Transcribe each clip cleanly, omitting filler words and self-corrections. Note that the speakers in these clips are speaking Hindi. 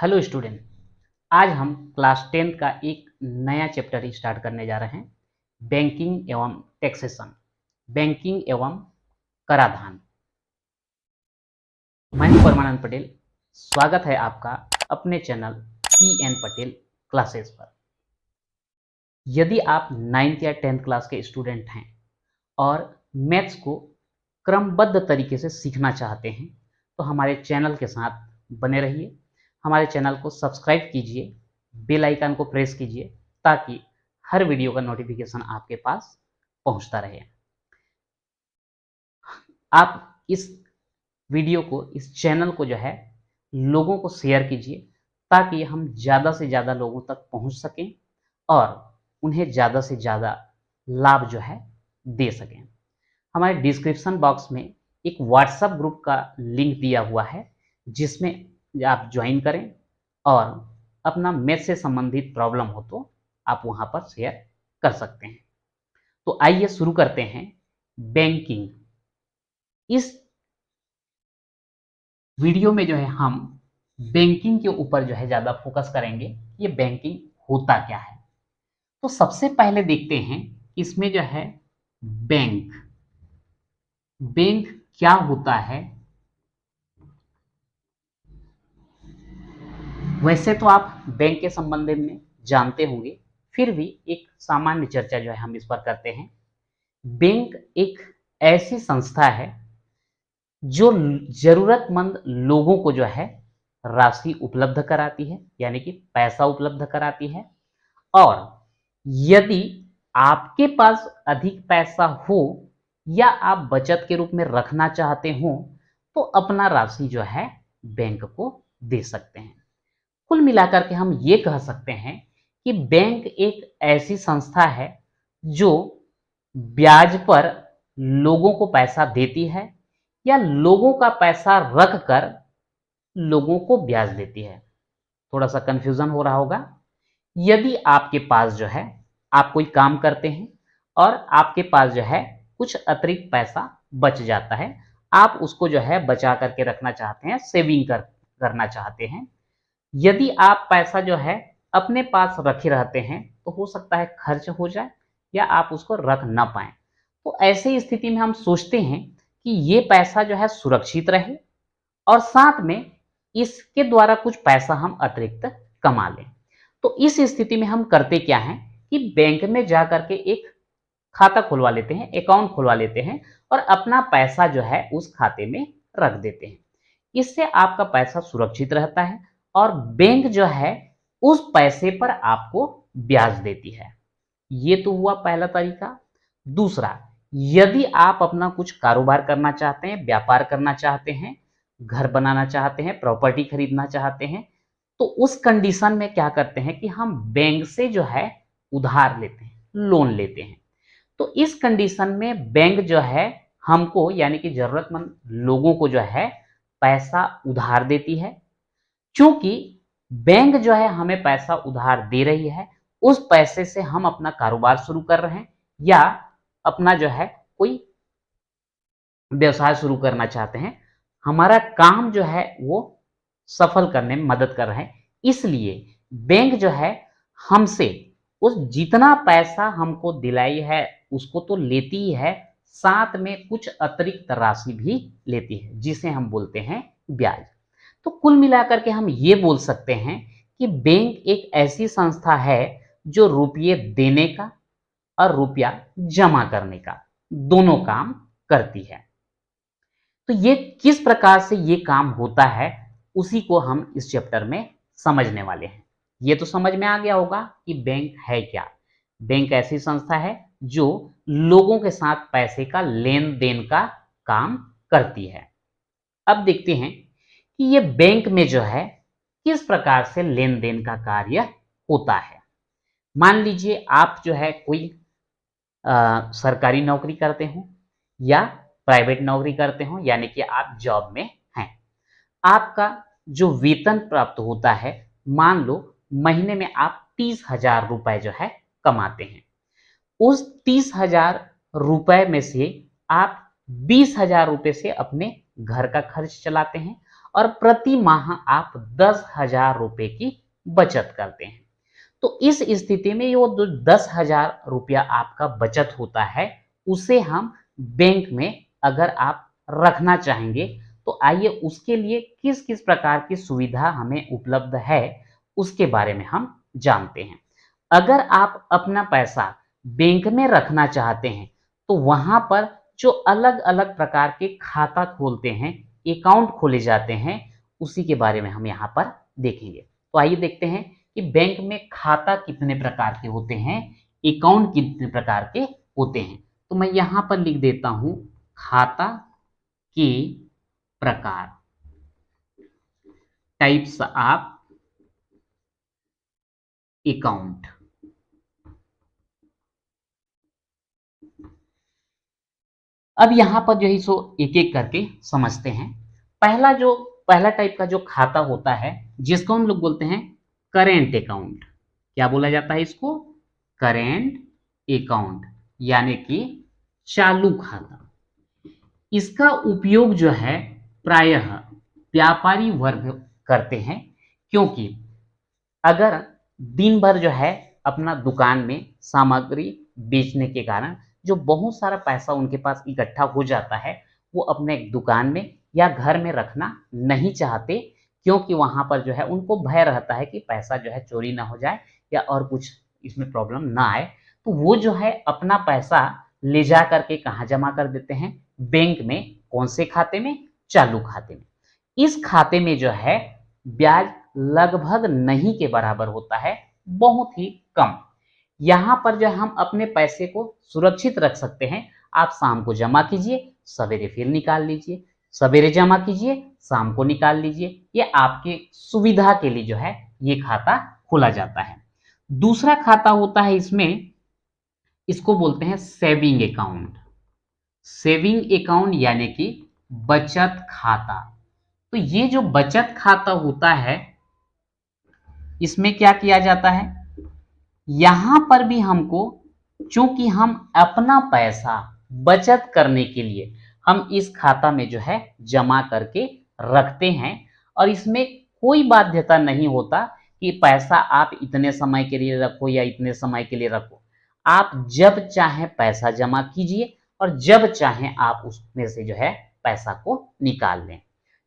Hello student. आज हम क्लास 10 का एक नया चैप्टर स्टार्ट करने जा रहे हैं, बैंकिंग एवं टैक्सेशन, बैंकिंग एवं कराधान। मैं हूं परमानंद पटेल। स्वागत है आपका अपने चैनल PN पटेल क्लासेस पर। यदि आप 9th या 10th क्लास के स्टूडेंट हैं और मैथ्स को क्रमबद्ध तरीके से सीखना चाहते हैं तो हमारे चैनल के साथ बने रहिए। हमारे चैनल को सब्सक्राइब कीजिए, बेल आइकन को प्रेस कीजिए ताकि हर वीडियो का नोटिफिकेशन आपके पास पहुंचता रहे। आप इस वीडियो को, इस चैनल को जो है लोगों को शेयर कीजिए ताकि हम ज़्यादा से ज़्यादा लोगों तक पहुंच सकें और उन्हें ज़्यादा से ज़्यादा लाभ जो है दे सकें। हमारे डिस्क्रिप्शन बॉक्स में एक व्हाट्सएप ग्रुप का लिंक दिया हुआ है जिसमें आप ज्वाइन करें और अपना मैथ से संबंधित प्रॉब्लम हो तो आप वहां पर शेयर कर सकते हैं। तो आइए शुरू करते हैं। बैंकिंग, इस वीडियो में जो है हम बैंकिंग के ऊपर जो है ज़्यादा फोकस करेंगे। ये बैंकिंग होता क्या है, तो सबसे पहले देखते हैं इसमें जो है बैंक बैंक क्या होता है। वैसे तो आप बैंक के संबंध में जानते होंगे, फिर भी एक सामान्य चर्चा जो है हम इस पर करते हैं। बैंक एक ऐसी संस्था है जो जरूरतमंद लोगों को जो है राशि उपलब्ध कराती है, यानी कि पैसा उपलब्ध कराती है। और यदि आपके पास अधिक पैसा हो या आप बचत के रूप में रखना चाहते हो तो अपना राशि जो है बैंक को दे सकते हैं। कुल मिलाकर के हम ये कह सकते हैं कि बैंक एक ऐसी संस्था है जो ब्याज पर लोगों को पैसा देती है या लोगों का पैसा रख कर लोगों को ब्याज देती है। थोड़ा सा कंफ्यूजन हो रहा होगा। यदि आपके पास जो है, आप कोई काम करते हैं और आपके पास जो है कुछ अतिरिक्त पैसा बच जाता है, आप उसको जो है बचा करके रखना चाहते हैं, सेविंग करना चाहते हैं। यदि आप पैसा जो है अपने पास रखे रहते हैं तो हो सकता है खर्च हो जाए या आप उसको रख ना पाए। तो ऐसी स्थिति में हम सोचते हैं कि ये पैसा जो है सुरक्षित रहे और साथ में इसके द्वारा कुछ पैसा हम अतिरिक्त कमा लें। तो इस स्थिति में हम करते क्या हैं कि बैंक में जा करके एक खाता खुलवा लेते हैं, अकाउंट खुलवा लेते हैं और अपना पैसा जो है उस खाते में रख देते हैं। इससे आपका पैसा सुरक्षित रहता है और बैंक जो है उस पैसे पर आपको ब्याज देती है। ये तो हुआ पहला तरीका। दूसरा, यदि आप अपना कुछ कारोबार करना चाहते हैं, व्यापार करना चाहते हैं, घर बनाना चाहते हैं, प्रॉपर्टी खरीदना चाहते हैं, तो उस कंडीशन में क्या करते हैं कि हम बैंक से जो है उधार लेते हैं, लोन लेते हैं। तो इस कंडीशन में बैंक जो है हमको, यानी कि जरूरतमंद लोगों को जो है पैसा उधार देती है। क्योंकि बैंक जो है हमें पैसा उधार दे रही है, उस पैसे से हम अपना कारोबार शुरू कर रहे हैं या अपना जो है कोई व्यवसाय शुरू करना चाहते हैं, हमारा काम जो है वो सफल करने में मदद कर रहे हैं। इसलिए बैंक जो है हमसे उस जितना पैसा हमको दिलाई है उसको तो लेती ही है, साथ में कुछ अतिरिक्त राशि भी लेती है जिसे हम बोलते हैं ब्याज। तो कुल मिलाकर के हम ये बोल सकते हैं कि बैंक एक ऐसी संस्था है जो रुपये देने का और रुपया जमा करने का दोनों काम करती है। तो ये किस प्रकार से ये काम होता है उसी को हम इस चैप्टर में समझने वाले हैं। ये तो समझ में आ गया होगा कि बैंक है क्या। बैंक ऐसी संस्था है जो लोगों के साथ पैसे का लेन देन का काम करती है। अब देखते हैं कि ये बैंक में जो है किस प्रकार से लेन देन का कार्य होता है। मान लीजिए आप जो है कोई सरकारी नौकरी करते हो या प्राइवेट नौकरी करते हो, यानी कि आप जॉब में हैं। आपका जो वेतन प्राप्त होता है, मान लो महीने में आप 30,000 रुपए जो है कमाते हैं। उस 30,000 रुपए में से आप 20,000 रुपए से अपने घर का खर्च चलाते हैं और प्रति माह आप 10,000 रुपए की बचत करते हैं। तो इस स्थिति में वो जो 10,000 रुपया आपका बचत होता है, उसे हम बैंक में अगर आप रखना चाहेंगे, तो आइए उसके लिए किस किस प्रकार की सुविधा हमें उपलब्ध है, उसके बारे में हम जानते हैं। अगर आप अपना पैसा बैंक में रखना चाहते हैं, तो वहां पर जो अलग अलग प्रकार के खाता खोलते हैं, अकाउंट खोले जाते हैं, उसी के बारे में हम यहाँ पर देखेंगे। तो आइए देखते हैं कि बैंक में खाता कितने प्रकार के होते हैं, अकाउंट कितने प्रकार के होते हैं। तो मैं यहाँ पर लिख देता हूँ खाता के प्रकार, टाइप्स ऑफ अकाउंट। अब यहां पर जो है सो एक एक करके समझते हैं। पहला टाइप का जो खाता होता है, जिसको हम लोग बोलते हैं करेंट अकाउंट। क्या बोला जाता है इसको? करेंट अकाउंट, यानी कि चालू खाता। इसका उपयोग जो है प्रायः व्यापारी वर्ग करते हैं, क्योंकि अगर दिन भर जो है अपना दुकान में सामग्री बेचने के कारण जो बहुत सारा पैसा उनके पास इकट्ठा हो जाता है, वो अपने दुकान में या घर में रखना नहीं चाहते, क्योंकि वहां पर जो है उनको भय रहता है कि पैसा जो है चोरी ना हो जाए या और कुछ इसमें प्रॉब्लम ना आए। तो वो जो है अपना पैसा ले जा करके कहाँ जमा कर देते हैं? बैंक में। कौन से खाते में? चालू खाते में। इस खाते में जो है ब्याज लगभग नहीं के बराबर होता है, बहुत ही कम। यहां पर जो हम अपने पैसे को सुरक्षित रख सकते हैं। आप शाम को जमा कीजिए, सवेरे फिर निकाल लीजिए, सवेरे जमा कीजिए, शाम को निकाल लीजिए। ये आपके सुविधा के लिए जो है ये खाता खोला जाता है। दूसरा खाता होता है इसमें, इसको बोलते हैं सेविंग अकाउंट। सेविंग अकाउंट यानी कि बचत खाता। तो ये जो बचत खाता होता है, इसमें क्या किया जाता है? यहां पर भी हमको, चूंकि हम अपना पैसा बचत करने के लिए हम इस खाता में जो है जमा करके रखते हैं, और इसमें कोई बाध्यता नहीं होता कि पैसा आप इतने समय के लिए रखो या इतने समय के लिए रखो। आप जब चाहें पैसा जमा कीजिए और जब चाहें आप उसमें से जो है पैसा को निकाल लें।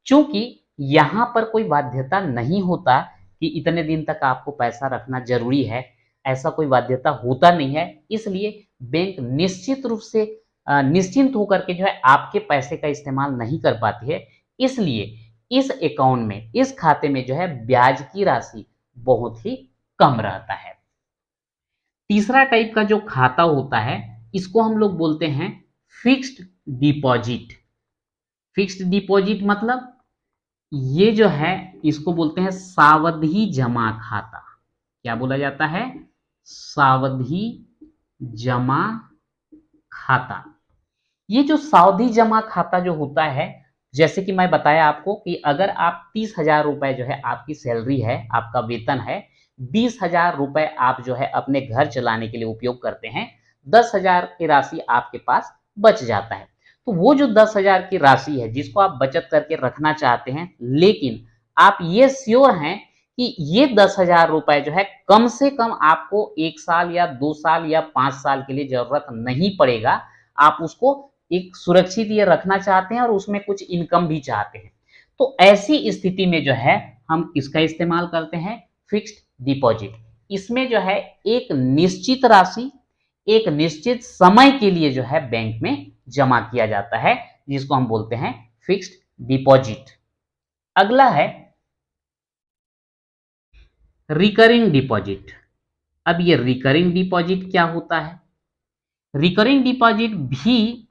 चूंकि यहां पर कोई बाध्यता नहीं होता कि इतने दिन तक आपको पैसा रखना जरूरी है, ऐसा कोई बाध्यता होता नहीं है, इसलिए बैंक निश्चित रूप से निश्चिंत होकर के जो है आपके पैसे का इस्तेमाल नहीं कर पाती है। इसलिए इस अकाउंट में, इस खाते में जो है ब्याज की राशि बहुत ही कम रहता है। तीसरा टाइप का जो खाता होता है, इसको हम लोग बोलते हैं फिक्स्ड डिपॉजिट। फिक्स्ड डिपॉजिट मतलब ये जो है, इसको बोलते हैं सावधि जमा खाता। क्या बोला जाता है? सावधि जमा खाता। ये जो सावधि जमा खाता जो होता है, जैसे कि मैं बताया आपको कि अगर आप 30,000 रुपए जो है आपकी सैलरी है, आपका वेतन है, 20,000 रुपए आप जो है अपने घर चलाने के लिए उपयोग करते हैं, 10,000 की राशि आपके पास बच जाता है। तो वो जो 10,000 की राशि है जिसको आप बचत करके रखना चाहते हैं, लेकिन आप ये श्योर हैं कि ये 10,000 रुपए जो है कम से कम आपको 1 साल या 2 साल या 5 साल के लिए जरूरत नहीं पड़ेगा, आप उसको एक सुरक्षित ये रखना चाहते हैं और उसमें कुछ इनकम भी चाहते हैं, तो ऐसी स्थिति में जो है हम किसका इस्तेमाल करते हैं? Fixed deposit. इसमें जो है एक निश्चित राशि एक निश्चित समय के लिए जो है बैंक में जमा किया जाता है, जिसको हम बोलते हैं फिक्स्ड डिपॉजिट। अगला है रिकरिंग डिपॉजिट। अब ये रिकरिंग डिपॉजिट क्या होता है? रिकरिंग डिपॉजिट भी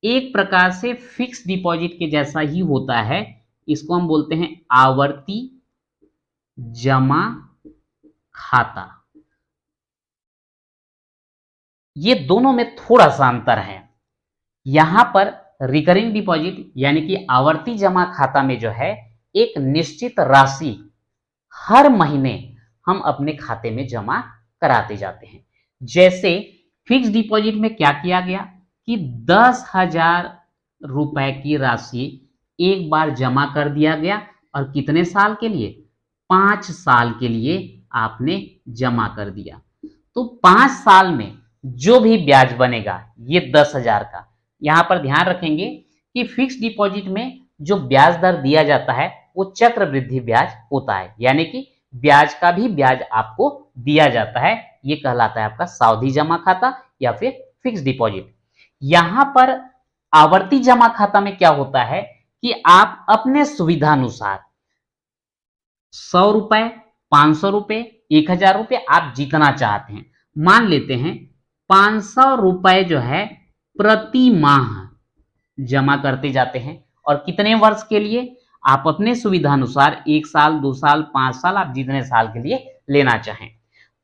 एक प्रकार से फिक्स डिपॉजिट के जैसा ही होता है। इसको हम बोलते हैं आवर्ती जमा खाता। ये दोनों में थोड़ा सा अंतर है। यहां पर रिकरिंग डिपॉजिट यानी कि आवर्ती जमा खाता में जो है एक निश्चित राशि हर महीने हम अपने खाते में जमा कराते जाते हैं। जैसे फिक्स डिपॉजिट में क्या किया गया कि 10,000 रुपए की राशि एक बार जमा कर दिया गया और कितने साल के लिए? 5 साल के लिए आपने जमा कर दिया। तो 5 साल में जो भी ब्याज बनेगा ये 10,000 का। यहां पर ध्यान रखेंगे कि फिक्स डिपॉजिट में जो ब्याज दर दिया जाता है वो चक्रवृद्धि ब्याज होता है, यानी कि ब्याज का भी ब्याज आपको दिया जाता है। ये कहलाता है आपका सावधि जमा खाता या फिर फिक्स डिपॉजिट। यहां पर आवर्ती जमा खाता में क्या होता है कि आप अपने सुविधानुसार 100 रुपए, 500 रुपए, 1000 रुपए आप जितना चाहते हैं, मान लेते हैं 500 रुपए जो है प्रति माह जमा करते जाते हैं। और कितने वर्ष के लिए? आप अपने सुविधानुसार 1 साल, 2 साल, 5 साल, आप जितने साल के लिए लेना चाहें।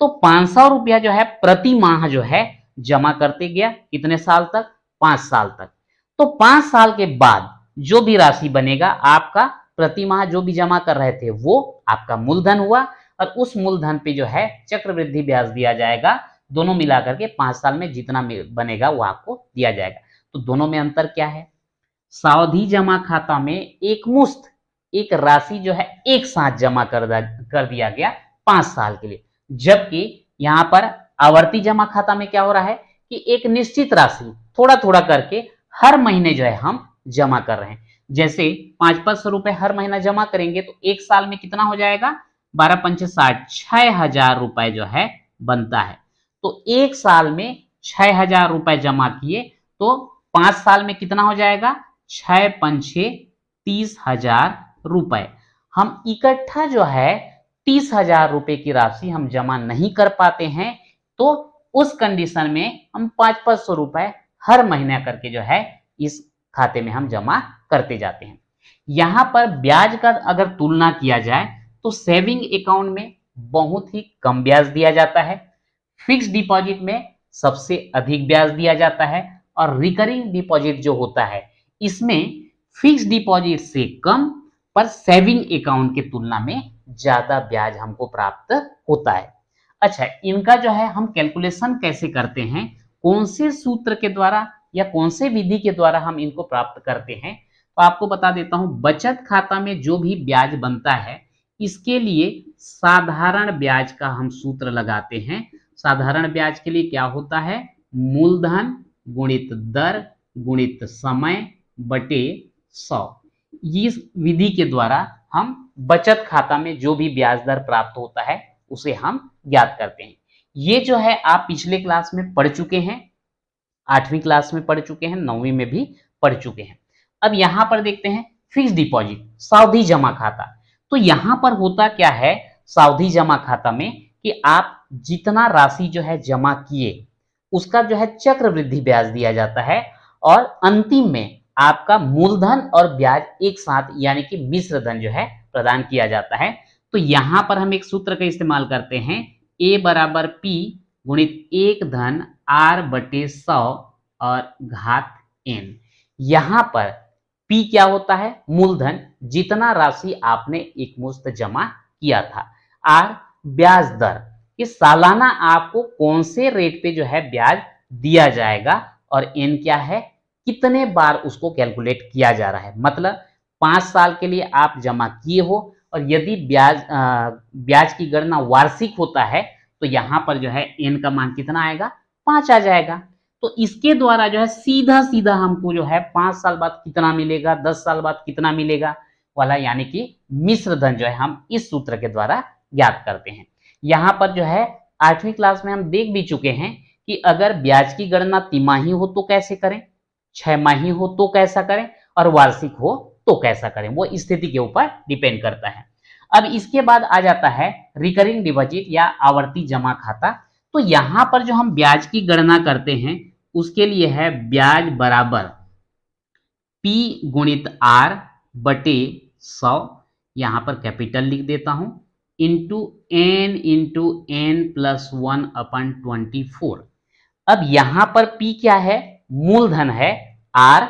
तो 500 रुपया जो है प्रति माह जो है जमा करते गया। कितने साल तक? 5 साल तक। तो 5 साल के बाद जो भी राशि बनेगा आपका, प्रति माह जो भी जमा कर रहे थे वो आपका मूलधन हुआ, और उस मूलधन पे जो है चक्रवृद्धि ब्याज दिया जाएगा। दोनों मिलाकर के 5 साल में जितना बनेगा वो आपको दिया जाएगा। तो दोनों में अंतर क्या है? सावधि जमा खाता में एक मुश्त एक राशि जो है एक साथ जमा कर दिया गया 5 साल के लिए, जबकि यहाँ पर आवर्ती जमा खाता में क्या हो रहा है कि एक निश्चित राशि थोड़ा थोड़ा करके हर महीने जो है हम जमा कर रहे हैं। जैसे 500 रुपए हर महीना जमा करेंगे तो एक साल में कितना हो जाएगा? 12 पंचे 60, 6,000 रुपए जो है बनता है। तो एक साल में 6,000 रुपए जमा किए तो 5 साल में कितना हो जाएगा? 6 पंचे 30,000 रुपए। हम इकट्ठा जो है 30,000 रुपए की राशि हम जमा नहीं कर पाते हैं, तो उस कंडीशन में हम 500 रुपए हर महीना करके जो है इस खाते में हम जमा करते जाते हैं। यहां पर ब्याज का अगर तुलना किया जाए तो सेविंग अकाउंट में बहुत ही कम ब्याज दिया जाता है, फिक्स डिपॉजिट में सबसे अधिक ब्याज दिया जाता है, और रिकरिंग डिपॉजिट जो होता है इसमें फिक्स डिपॉजिट से कम पर सेविंग अकाउंट की तुलना में ज्यादा ब्याज हमको प्राप्त होता है। अच्छा, इनका जो है हम कैलकुलेशन कैसे करते हैं, कौन से सूत्र के द्वारा या कौन से विधि के द्वारा हम इनको प्राप्त करते हैं, तो आपको बता देता हूं। बचत खाता में जो भी ब्याज बनता है इसके लिए साधारण ब्याज का हम सूत्र लगाते हैं। साधारण ब्याज के लिए क्या होता है? मूलधन गुणित दर गुणित समय बटे 100। इस विधि के द्वारा हम बचत खाता में जो भी ब्याज दर प्राप्त होता है उसे हम ज्ञात करते हैं। ये जो है आप पिछले क्लास में पढ़ चुके हैं, 8वीं क्लास में पढ़ चुके हैं, 9वीं में भी पढ़ चुके हैं। अब यहां पर देखते हैं फिक्स डिपॉजिट, सावधि जमा खाता। तो यहां पर होता क्या है सावधि जमा खाता में कि आप जितना राशि जो है जमा किए उसका जो है चक्रवृद्धि ब्याज दिया जाता है, और अंतिम में आपका मूलधन और ब्याज एक साथ यानी कि मिश्र धन जो है प्रदान किया जाता है। तो यहां पर हम एक सूत्र का इस्तेमाल करते हैं, A बराबर P गुणित 1 धन R बटे 100 और घात N। यहां पर P क्या होता है? मूलधन, जितना राशि आपने एक मुश्त जमा किया था। R ब्याज दर, कि सालाना आपको कौन से रेट पे जो है ब्याज दिया जाएगा, और N क्या है? कितने बार उसको कैलकुलेट किया जा रहा है। मतलब 5 साल के लिए आप जमा किए हो, और यदि ब्याज की गणना वार्षिक होता है तो यहां पर जो है N का मान कितना आएगा? 5 आ जाएगा। तो इसके द्वारा जो है सीधा सीधा हमको जो है 5 साल बाद कितना मिलेगा, 10 साल बाद कितना मिलेगा वाला, यानी कि मिश्र धन जो है हम इस सूत्र के द्वारा ज्ञात करते हैं। यहां पर जो है 8वीं क्लास में हम देख भी चुके हैं कि अगर ब्याज की गणना तिमाही हो तो कैसे करें, 6 माही हो तो कैसा करें, और वार्षिक हो तो कैसा करें, वो स्थिति के ऊपर डिपेंड करता है। अब इसके बाद आ जाता है रिकरिंग डिपॉजिट या आवर्ती जमा खाता। तो यहां पर जो हम ब्याज की गणना करते हैं उसके लिए है ब्याज बराबर P गुणित R बटे 100, यहां पर कैपिटल लिख देता हूं, इंटू N प्लस 1 अपन 24। अब यहां पर P क्या है? मूलधन है, R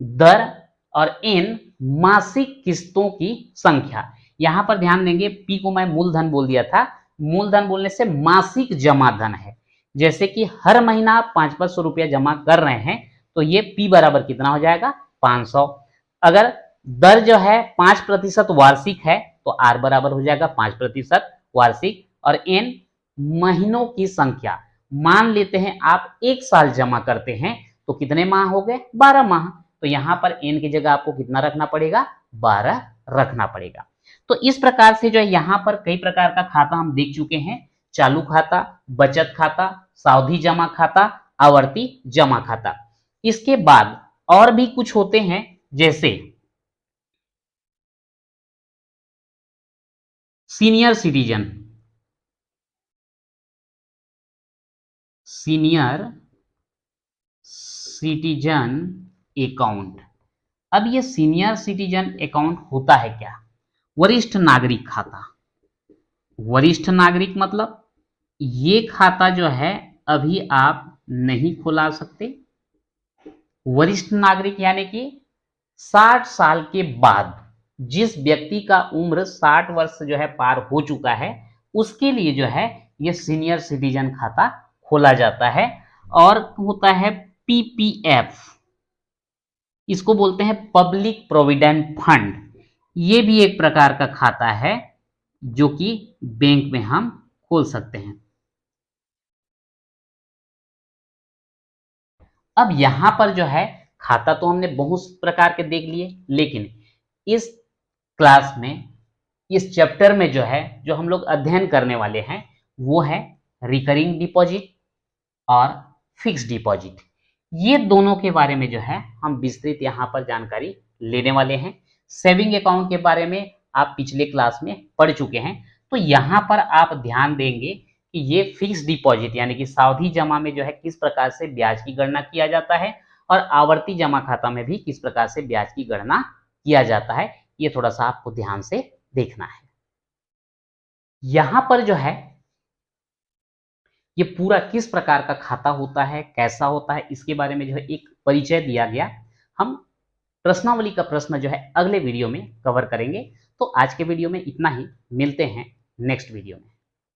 दर, और N मासिक किस्तों की संख्या। यहां पर ध्यान देंगे P को मैं मूलधन बोल दिया था, मूलधन बोलने से मासिक जमा धन है। जैसे कि हर महीना आप 500 रुपया जमा कर रहे हैं तो ये P बराबर कितना हो जाएगा? 500। अगर दर जो है 5% वार्षिक है, तो आर बराबर हो जाएगा 5% वार्षिक। और एन महीनों की संख्या, मान लेते हैं आप 1 साल जमा करते हैं तो कितने माह हो गए, 12 माह। तो यहां पर एन की जगह आपको कितना रखना पड़ेगा, 12 रखना पड़ेगा। तो इस प्रकार से जो है यहाँ पर कई प्रकार का खाता हम देख चुके हैं, चालू खाता, बचत खाता, सावधि जमा खाता, आवर्ती जमा खाता। इसके बाद और भी कुछ होते हैं, जैसे senior citizen, senior citizen account. अब ये सीनियर सिटीजन अकाउंट होता है क्या, वरिष्ठ नागरिक खाता। वरिष्ठ नागरिक मतलब ये खाता जो है अभी आप नहीं खुला सकते। वरिष्ठ नागरिक यानी कि 60 साल के बाद जिस व्यक्ति का उम्र 60 वर्ष जो है पार हो चुका है, उसके लिए जो है ये सीनियर सिटीजन खाता खोला जाता है। और होता है पीपीएफ, इसको बोलते हैं पब्लिक प्रोविडेंट फंड। ये भी एक प्रकार का खाता है जो कि बैंक में हम खोल सकते हैं। अब यहां पर जो है खाता तो हमने बहुत प्रकार के देख लिए, लेकिन इस क्लास में, इस चैप्टर में जो है, जो हम लोग अध्ययन करने वाले हैं वो है रिकरिंग डिपॉजिट और फिक्स डिपॉजिट। ये दोनों के बारे में जो है हम विस्तृत यहाँ पर जानकारी लेने वाले हैं। सेविंग अकाउंट के बारे में आप पिछले क्लास में पढ़ चुके हैं, तो यहाँ पर आप ध्यान देंगे कि ये फिक्स डिपॉजिट यानी कि सावधि जमा में जो है किस प्रकार से ब्याज की गणना किया जाता है, और आवर्ती जमा खाता में भी किस प्रकार से ब्याज की गणना किया जाता है। ये थोड़ा सा आपको ध्यान से देखना है। यहां पर जो है ये पूरा किस प्रकार का खाता होता है, कैसा होता है, इसके बारे में जो है एक परिचय दिया गया। हम प्रश्नावली का प्रश्न जो है अगले वीडियो में कवर करेंगे। तो आज के वीडियो में इतना ही, मिलते हैं नेक्स्ट वीडियो में।